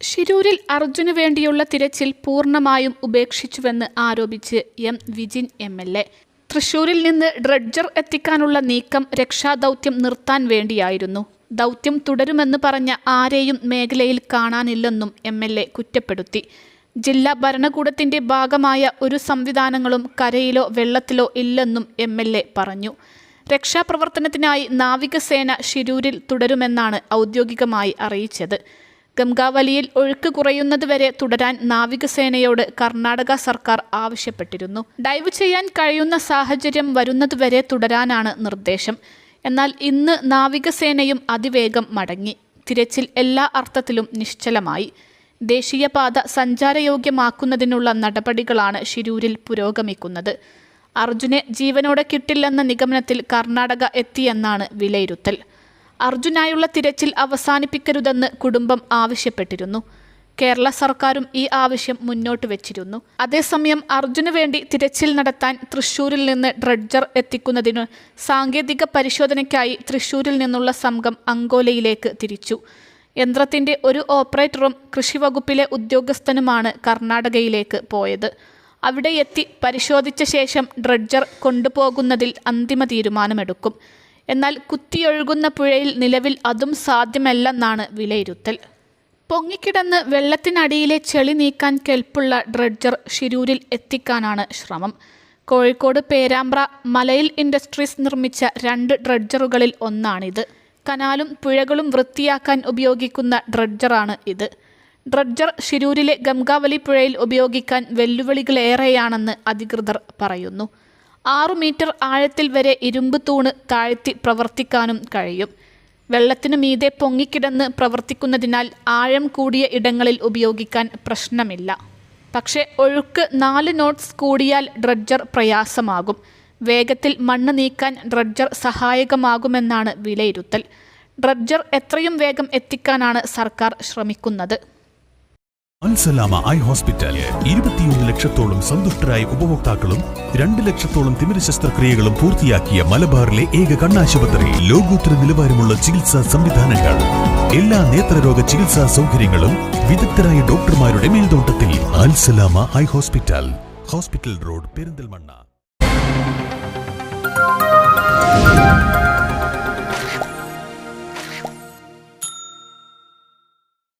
ഷിരൂരിൽ അർജുന് വേണ്ടിയുള്ള തിരച്ചിൽ പൂർണ്ണമായും ഉപേക്ഷിച്ചുവെന്ന് ആരോപിച്ച് എം വിജിൻ MLA. തൃശൂരിൽ നിന്ന് ഡ്രഡ്ജർ എത്തിക്കാനുള്ള നീക്കം രക്ഷാദൗത്യം നിർത്താൻ വേണ്ടിയായിരുന്നു. ദൗത്യം തുടരുമെന്ന് പറഞ്ഞ ആരെയും മേഖലയിൽ കാണാനില്ലെന്നും MLA കുറ്റപ്പെടുത്തി. ജില്ലാ ഭരണകൂടത്തിന്റെ ഭാഗമായ ഒരു സംവിധാനങ്ങളും കരയിലോ വെള്ളത്തിലോ ഇല്ലെന്നും MLA പറഞ്ഞു. രക്ഷാപ്രവർത്തനത്തിനായി നാവികസേന ഷിരൂരിൽ തുടരുമെന്നാണ് ഔദ്യോഗികമായി അറിയിച്ചത്. ഗംഗാവലിയിൽ ഒഴുക്ക് കുറയുന്നതുവരെ തുടരാൻ നാവികസേനയോട് കർണാടക സർക്കാർ ആവശ്യപ്പെട്ടിരുന്നു. ഡൈവ് ചെയ്യാൻ കഴിയുന്ന സാഹചര്യം വരുന്നതുവരെ തുടരാനാണ് നിർദ്ദേശം. എന്നാൽ ഇന്ന് നാവികസേനയും അതിവേഗം മടങ്ങി. തിരച്ചിൽ എല്ലാ അർത്ഥത്തിലും നിശ്ചലമായി. ദേശീയപാത സഞ്ചാരയോഗ്യമാക്കുന്നതിനുള്ള നടപടികളാണ് ഷിരൂരിൽ പുരോഗമിക്കുന്നത്. അർജുനെ ജീവനോടെ കിട്ടില്ലെന്ന നിഗമനത്തിൽ കർണാടക എത്തിയെന്നാണ് വിലയിരുത്തൽ. അർജുനായുള്ള തിരച്ചിൽ അവസാനിപ്പിക്കരുതെന്ന് കുടുംബം ആവശ്യപ്പെട്ടിരുന്നു. കേരള സർക്കാരും ഈ ആവശ്യം മുന്നോട്ട് വെച്ചിരുന്നു. അതേസമയം അർജുന് വേണ്ടി തിരച്ചിൽ നടത്താൻ തൃശൂരിൽ നിന്ന് ഡ്രഡ്ജർ എത്തിക്കുന്നതിന് സാങ്കേതിക പരിശോധനയ്ക്കായി തൃശൂരിൽ നിന്നുള്ള സംഘം അങ്കോലയിലേക്ക് തിരിച്ചു. യന്ത്രത്തിന്റെ ഒരു ഓപ്പറേറ്ററും കൃഷിവകുപ്പിലെ ഉദ്യോഗസ്ഥനുമാണ് കർണാടകയിലേക്ക് പോയത്. അവിടെ എത്തി പരിശോധിച്ച ശേഷം ഡ്രഡ്ജർ കൊണ്ടുപോകുന്നതിൽ അന്തിമ തീരുമാനമെടുക്കും. എന്നാൽ കുത്തിയൊഴുകുന്ന പുഴയിൽ നിലവിൽ അതും സാധ്യമല്ലെന്നാണ് വിലയിരുത്തൽ. പൊങ്ങിക്കിടന്ന് വെള്ളത്തിനടിയിലെ ചെളി നീക്കാൻ കെൽപ്പുള്ള ഡ്രഡ്ജർ ഷിരൂരിൽ എത്തിക്കാനാണ് ശ്രമം. കോഴിക്കോട് പേരാമ്പ്ര മലയിൽ ഇൻഡസ്ട്രീസ് നിർമ്മിച്ച 2 ഡ്രഡ്ജറുകളിൽ ഒന്നാണിത്. കനാലും പുഴകളും വൃത്തിയാക്കാൻ ഉപയോഗിക്കുന്ന ഡ്രഡ്ജറാണ് ഇത്. ഡ്രഡ്ജർ ഷിരൂരിലെ ഗംഗാവലി പുഴയിൽ ഉപയോഗിക്കാൻ വെല്ലുവിളികളേറെയാണെന്ന് അധികൃതർ പറയുന്നു. 6 മീറ്റർ ആഴത്തിൽ വരെ ഇരുമ്പ് തൂണ് താഴ്ത്തി പ്രവർത്തിക്കാനും കഴിയും. വെള്ളത്തിനു മീതെ പൊങ്ങിക്കിടന്ന് പ്രവർത്തിക്കുന്നതിനാൽ ആഴം കൂടിയ ഇടങ്ങളിൽ ഉപയോഗിക്കാൻ പ്രശ്നമില്ല. പക്ഷേ ഒഴുക്ക് 4 നോട്ട്സ് കൂടിയാൽ ഡ്രഡ്ജർ പ്രയാസമാകും. വേഗത്തിൽ മണ്ണ് നീക്കാൻ ഡ്രഡ്ജർ സഹായകമാകുമെന്നാണ് വിലയിരുത്തൽ. ഡ്രഡ്ജർ എത്രയും വേഗം എത്തിക്കാനാണ് സർക്കാർ ശ്രമിക്കുന്നത്. അൽസലാമ ഐ ഹോസ്പിറ്റൽ 21 ലക്ഷത്തോളം സന്തുഷ്ടരായ ഉപഭോക്താക്കളും 2 ലക്ഷത്തോളം തിമിര ശസ്ത്രക്രിയകളും പൂർത്തിയാക്കിയ മലബാറിലെ ഏക കണ്ണാശുപത്രി. ലോകോത്തര നിലവാരമുള്ള ചികിത്സാ സംവിധാനങ്ങൾ, എല്ലാ നേത്രരോഗ ചികിത്സാ സൗകര്യങ്ങളും വിദഗ്ധരായ ഡോക്ടർമാരുടെ മേൽനോട്ടത്തിൽ. Al Salama eye hospital, hospital road, Perinthalmanna.